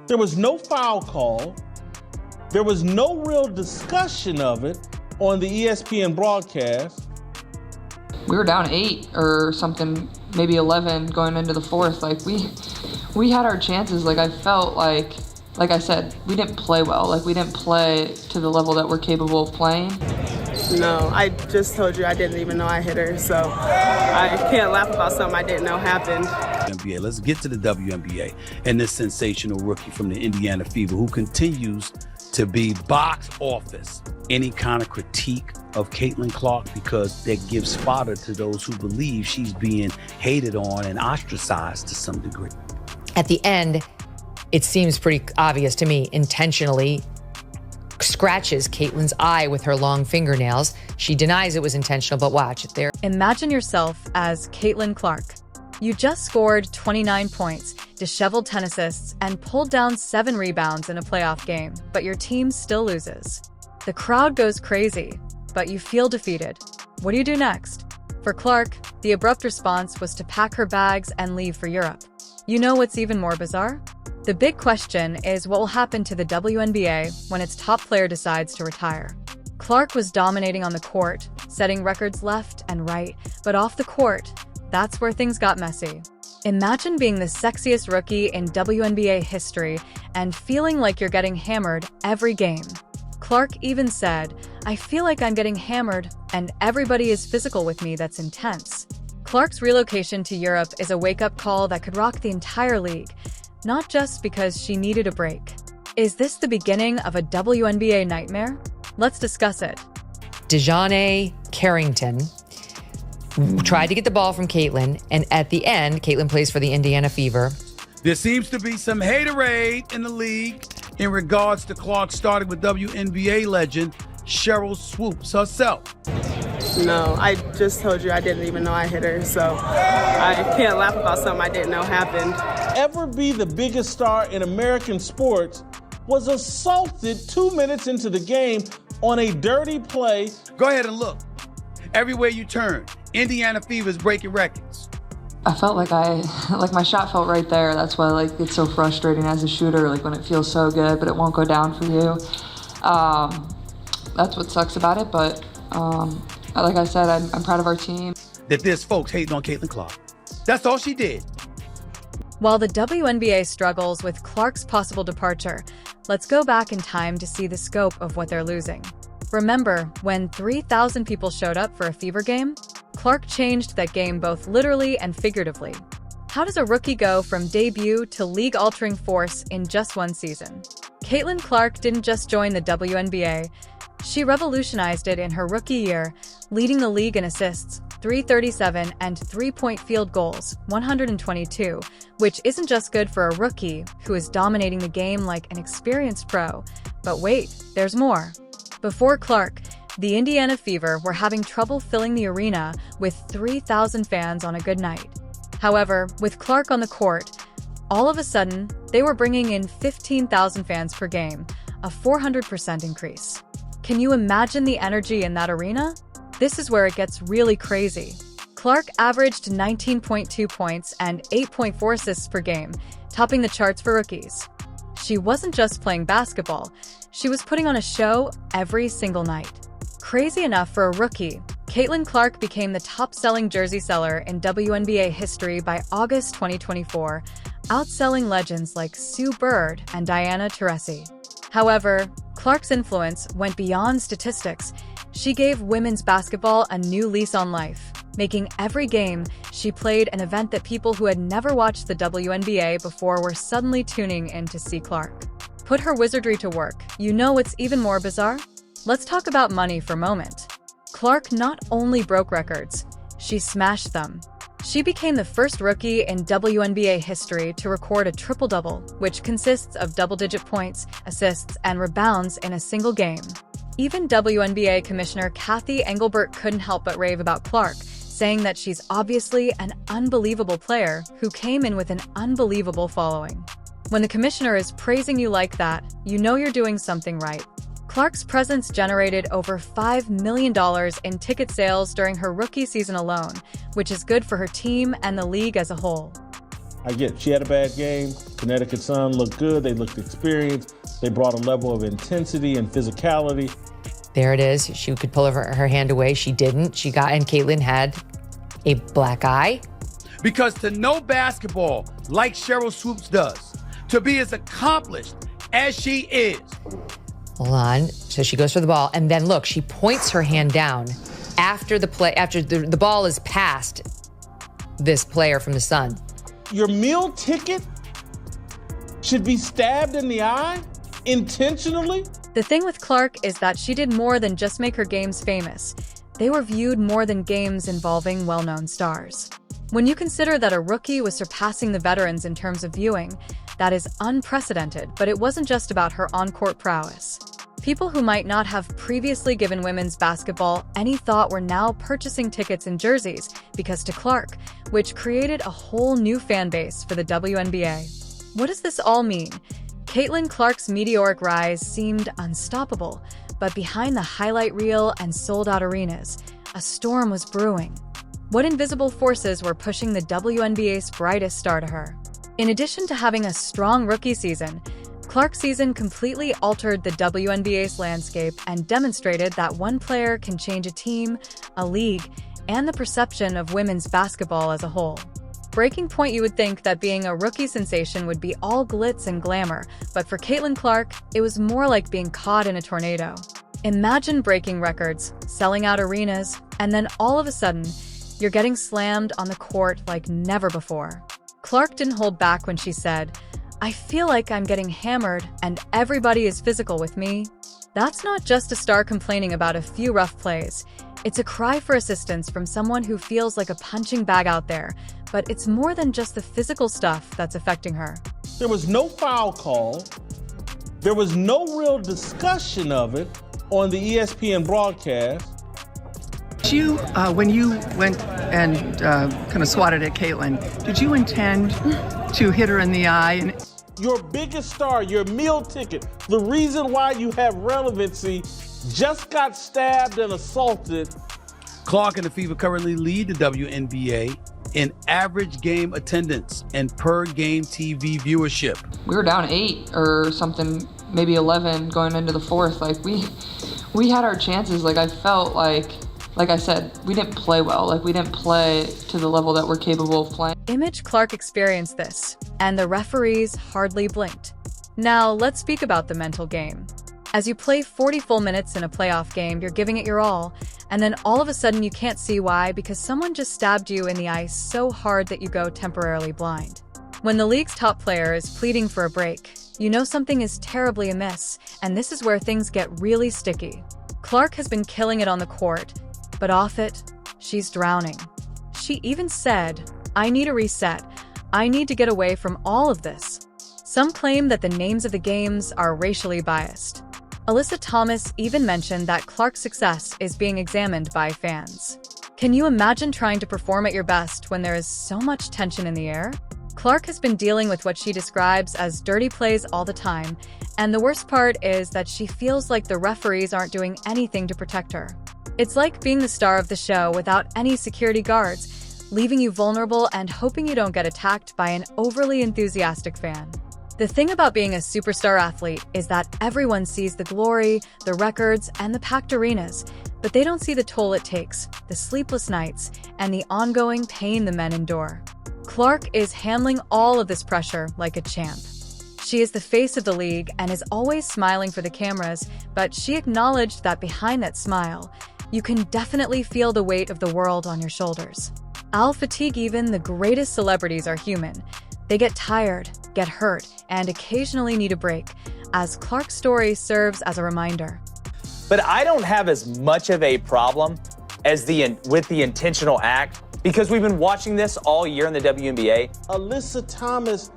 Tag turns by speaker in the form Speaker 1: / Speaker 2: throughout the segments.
Speaker 1: There was no foul call. There was no real discussion of it on the ESPN broadcast.
Speaker 2: We were down 8 or something, maybe 11 going into the fourth. Like we had our chances. Like I felt like I said, we didn't play well. Like we didn't play to the level that we're capable of playing.
Speaker 3: No, I just told you I didn't even know I hit her, so I can't laugh about something I didn't know happened.
Speaker 4: WNBA. Let's get to the WNBA and this sensational rookie from the Indiana Fever who continues to be box office. Any kind of critique of Caitlin Clark, because that gives fodder to those who believe she's being hated on and ostracized to some degree.
Speaker 5: At the end, it seems pretty obvious to me, intentionally scratches Caitlin's eye with her long fingernails. She denies it was intentional, but watch it there.
Speaker 6: Imagine yourself as Caitlin Clark. You just scored 29 points, disheveled 10 assists, and pulled down 7 rebounds in a playoff game, but your team still loses. The crowd goes crazy, but you feel defeated. What do you do next? For Clark, the abrupt response was to pack her bags and leave for Europe. You know what's even more bizarre? The big question is what will happen to the WNBA when its top player decides to retire. Clark was dominating on the court, setting records left and right, but off the court, that's where things got messy. Imagine being the sexiest rookie in WNBA history and feeling like you're getting hammered every game. Clark even said, "I feel like I'm getting hammered and everybody is physical with me. That's intense." Clark's relocation to Europe is a wake-up call that could rock the entire league, not just because she needed a break. Is this the beginning of a WNBA nightmare? Let's discuss it.
Speaker 5: DeJounte Carrington tried to get the ball from Caitlin, and at the end, Caitlin plays for the Indiana Fever.
Speaker 4: There seems to be some haterade in the league in regards to Clark, starting with WNBA legend Cheryl Swoops herself.
Speaker 3: No, I just told you I didn't even know I hit her, so I can't laugh about something I didn't know happened.
Speaker 1: Ever be the biggest star in American sports was assaulted 2 minutes into the game on a dirty play.
Speaker 4: Go ahead and look. Everywhere you turn, Indiana Fever is breaking records.
Speaker 2: I felt like my shot felt right there. That's why it's so frustrating as a shooter, like when it feels so good, but it won't go down for you. That's what sucks about it, but like I said, I'm proud of our team.
Speaker 4: That there's folks hating on Caitlin Clark. That's all she did.
Speaker 6: While the WNBA struggles with Clark's possible departure, let's go back in time to see the scope of what they're losing. Remember when 3,000 people showed up for a Fever game? Clark changed that game both literally and figuratively. How does a rookie go from debut to league-altering force in just one season? Caitlin Clark didn't just join the WNBA, she revolutionized it in her rookie year, leading the league in assists, 337, and three-point field goals, 122, which isn't just good for a rookie who is dominating the game like an experienced pro. But wait, there's more. Before Clark, the Indiana Fever were having trouble filling the arena with 3,000 fans on a good night. However, with Clark on the court, all of a sudden, they were bringing in 15,000 fans per game, a 400% increase. Can you imagine the energy in that arena? This is where it gets really crazy. Clark averaged 19.2 points and 8.4 assists per game, topping the charts for rookies. She wasn't just playing basketball, she was putting on a show every single night. Crazy enough for a rookie, Caitlin Clark became the top-selling jersey seller in WNBA history by August 2024, outselling legends like Sue Bird and Diana Taurasi. However, Clark's influence went beyond statistics. She gave women's basketball a new lease on life, making every game she played an event that people who had never watched the WNBA before were suddenly tuning in to see Clark. Put her wizardry to work. You know what's even more bizarre? Let's talk about money for a moment. Clark not only broke records, she smashed them. She became the first rookie in WNBA history to record a triple-double, which consists of double-digit points, assists, and rebounds in a single game. Even WNBA Commissioner Kathy Engelbert couldn't help but rave about Clark, saying that she's obviously an unbelievable player who came in with an unbelievable following. When the commissioner is praising you like that, you know you're doing something right. Clark's presence generated over $5 million in ticket sales during her rookie season alone, which is good for her team and the league as a whole.
Speaker 1: I get she had a bad game. Connecticut Sun looked good. They looked experienced. They brought a level of intensity and physicality.
Speaker 5: There it is. She could pull her hand away. She didn't. And Caitlin had a black eye.
Speaker 4: Because to know basketball like Cheryl Swoops does, to be as accomplished as she is.
Speaker 5: Hold on. So she goes for the ball, and then look, she points her hand down after the ball is past this player from the Sun.
Speaker 1: Your meal ticket should be stabbed in the eye intentionally?
Speaker 6: The thing with Clark is that she did more than just make her games famous. They were viewed more than games involving well-known stars. When you consider that a rookie was surpassing the veterans in terms of viewing, that is unprecedented, but it wasn't just about her on-court prowess. People who might not have previously given women's basketball any thought were now purchasing tickets and jerseys because to Clark, which created a whole new fan base for the WNBA. What does this all mean? Caitlin Clark's meteoric rise seemed unstoppable, but behind the highlight reel and sold-out arenas, a storm was brewing. What invisible forces were pushing the WNBA's brightest star to her? In addition to having a strong rookie season, Clark's season completely altered the WNBA's landscape and demonstrated that one player can change a team, a league, and the perception of women's basketball as a whole. Breaking point, you would think that being a rookie sensation would be all glitz and glamour, but for Caitlin Clark, it was more like being caught in a tornado. Imagine breaking records, selling out arenas, and then all of a sudden, you're getting slammed on the court like never before. Clark didn't hold back when she said, "I feel like I'm getting hammered and everybody is physical with me." That's not just a star complaining about a few rough plays. It's a cry for assistance from someone who feels like a punching bag out there, but it's more than just the physical stuff that's affecting her.
Speaker 1: There was no foul call. There was no real discussion of it on the ESPN broadcast.
Speaker 7: When you went and kind of swatted at Caitlin, did you intend to hit her in the eye?
Speaker 1: Your biggest star, your meal ticket, the reason why you have relevancy, just got stabbed and assaulted.
Speaker 4: Clark and the Fever currently lead the WNBA in average game attendance and per game TV viewership.
Speaker 2: We were down 8 or something, maybe 11 going into the fourth. Like we had our chances. Like I felt like I said, we didn't play well. Like we didn't play to the level that we're capable of playing.
Speaker 6: Image Clark experienced this, and the referees hardly blinked. Now let's speak about the mental game. As you play 40 full minutes in a playoff game, you're giving it your all, and then all of a sudden you can't see why because someone just stabbed you in the eye so hard that you go temporarily blind. When the league's top player is pleading for a break, you know something is terribly amiss, and this is where things get really sticky. Clark has been killing it on the court, but off it, she's drowning. She even said, "I need a reset. I need to get away from all of this." Some claim that the names of the games are racially biased. Alyssa Thomas even mentioned that Clark's success is being examined by fans. Can you imagine trying to perform at your best when there is so much tension in the air? Clark has been dealing with what she describes as dirty plays all the time, and the worst part is that she feels like the referees aren't doing anything to protect her. It's like being the star of the show without any security guards, leaving you vulnerable and hoping you don't get attacked by an overly enthusiastic fan. The thing about being a superstar athlete is that everyone sees the glory, the records, and the packed arenas, but they don't see the toll it takes, the sleepless nights, and the ongoing pain the men endure. Clark is handling all of this pressure like a champ. She is the face of the league and is always smiling for the cameras, but she acknowledged that behind that smile, you can definitely feel the weight of the world on your shoulders. Fatigue. Even the greatest celebrities are human. They get tired, get hurt, and occasionally need a break, as Clark's story serves as a reminder.
Speaker 8: But I don't have as much of a problem as with the intentional act because we've been watching this all year in the WNBA.
Speaker 1: Alyssa Thomas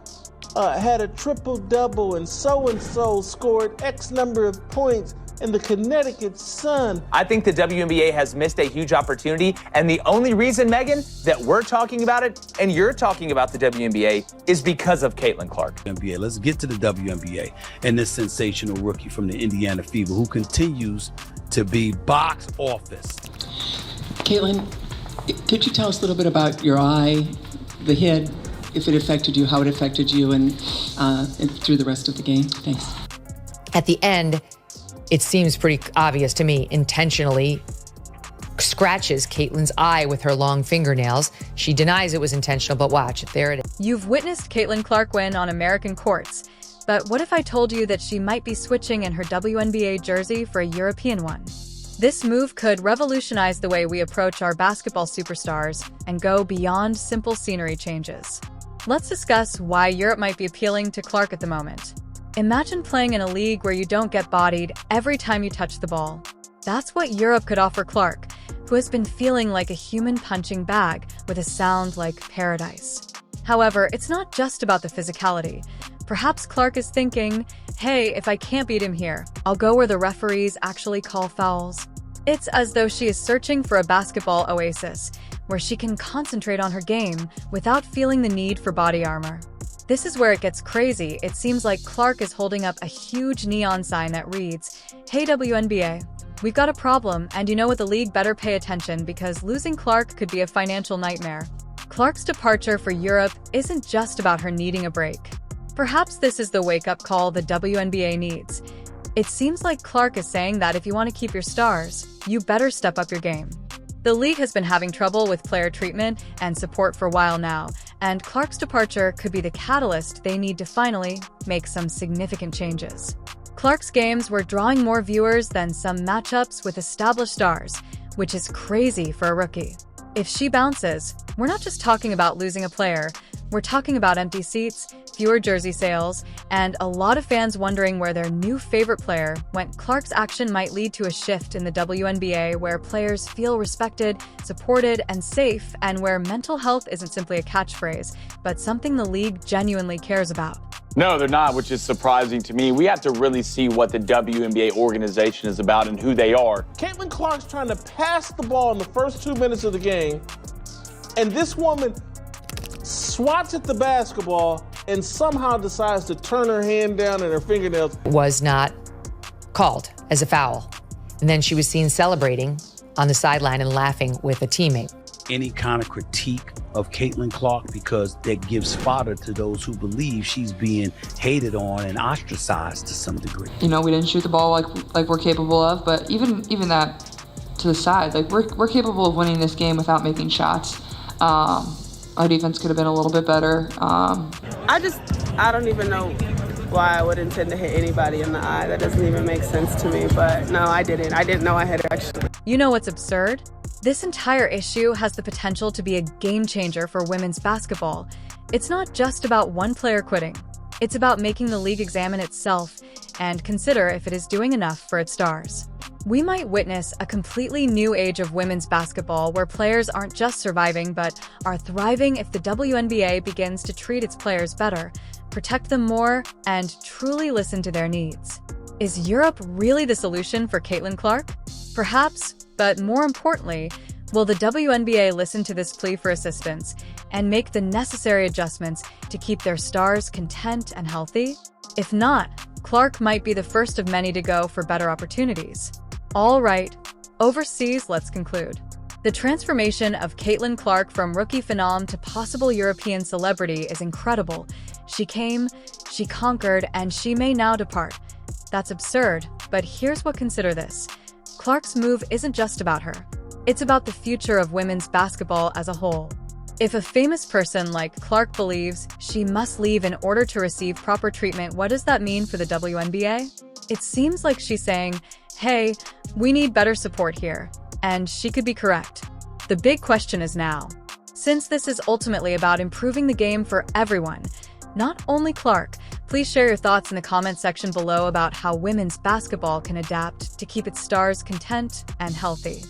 Speaker 1: had a triple-double and so scored X number of points in the Connecticut Sun.
Speaker 8: I think the WNBA has missed a huge opportunity, and the only reason, Megan, that we're talking about it and you're talking about the WNBA is because of Caitlin Clark.
Speaker 4: WNBA. Let's get to the WNBA and this sensational rookie from the Indiana Fever who continues to be box office.
Speaker 9: Caitlin, could you tell us a little bit about your eye, the hit, if it affected you, how it affected you, and through the rest of the game. Thanks.
Speaker 5: At the end, it seems pretty obvious to me, intentionally scratches Caitlin's eye with her long fingernails. She denies it was intentional, but watch, there it is.
Speaker 6: You've witnessed Caitlin Clark win on American courts, but what if I told you that she might be switching in her WNBA jersey for a European one? This move could revolutionize the way we approach our basketball superstars and go beyond simple scenery changes. Let's discuss why Europe might be appealing to Clark at the moment. Imagine playing in a league where you don't get bodied every time you touch the ball. That's what Europe could offer Clark, who has been feeling like a human punching bag with a sound like paradise. However, it's not just about the physicality. Perhaps Clark is thinking, hey, if I can't beat him here, I'll go where the referees actually call fouls. It's as though she is searching for a basketball oasis, where she can concentrate on her game without feeling the need for body armor. This is where it gets crazy. It seems like Clark is holding up a huge neon sign that reads, "Hey WNBA, we've got a problem, and you know what, the league better pay attention because losing Clark could be a financial nightmare." Clark's departure for Europe isn't just about her needing a break. Perhaps this is the wake-up call the WNBA needs. It seems like Clark is saying that if you want to keep your stars, you better step up your game. The league has been having trouble with player treatment and support for a while now, and Clark's departure could be the catalyst they need to finally make some significant changes. Clark's games were drawing more viewers than some matchups with established stars, which is crazy for a rookie. If she bounces, we're not just talking about losing a player, we're talking about empty seats, fewer jersey sales, and a lot of fans wondering where their new favorite player went. Clark's action might lead to a shift in the WNBA where players feel respected, supported, and safe, and where mental health isn't simply a catchphrase, but something the league genuinely cares about.
Speaker 10: No, they're not, which is surprising to me. We have to really see what the WNBA organization is about and who they are.
Speaker 1: Caitlin Clark's trying to pass the ball in the first 2 minutes of the game, and this woman swats at the basketball and somehow decides to turn her hand down and her fingernails.
Speaker 5: Was not called as a foul. And then she was seen celebrating on the sideline and laughing with a teammate.
Speaker 4: Any kind of critique of Caitlin Clark, because that gives fodder to those who believe she's being hated on and ostracized to some degree.
Speaker 2: You know, we didn't shoot the ball like we're capable of, but even that to the side, like we're capable of winning this game without making shots. Our defense could have been a little bit better.
Speaker 3: I don't even know why I would intend to hit anybody in the eye. That doesn't even make sense to me, but no, I didn't. I didn't know I hit her, actually.
Speaker 6: You know what's absurd? This entire issue has the potential to be a game changer for women's basketball. It's not just about one player quitting. It's about making the league examine itself and consider if it is doing enough for its stars. We might witness a completely new age of women's basketball where players aren't just surviving but are thriving if the WNBA begins to treat its players better, protect them more, and truly listen to their needs. Is Europe really the solution for Caitlin Clark? Perhaps, but more importantly, will the WNBA listen to this plea for assistance and make the necessary adjustments to keep their stars content and healthy? If not, Clark might be the first of many to go for better opportunities. All right, overseas, let's conclude. The transformation of Caitlin Clark from rookie phenom to possible European celebrity is incredible. She came, she conquered, and she may now depart. That's absurd, but here's what: consider this. Clark's move isn't just about her. It's about the future of women's basketball as a whole. If a famous person like Clark believes she must leave in order to receive proper treatment, what does that mean for the WNBA? It seems like she's saying, hey, we need better support here. And she could be correct. The big question is now, since this is ultimately about improving the game for everyone, not only Clark, please share your thoughts in the comment section below about how women's basketball can adapt to keep its stars content and healthy.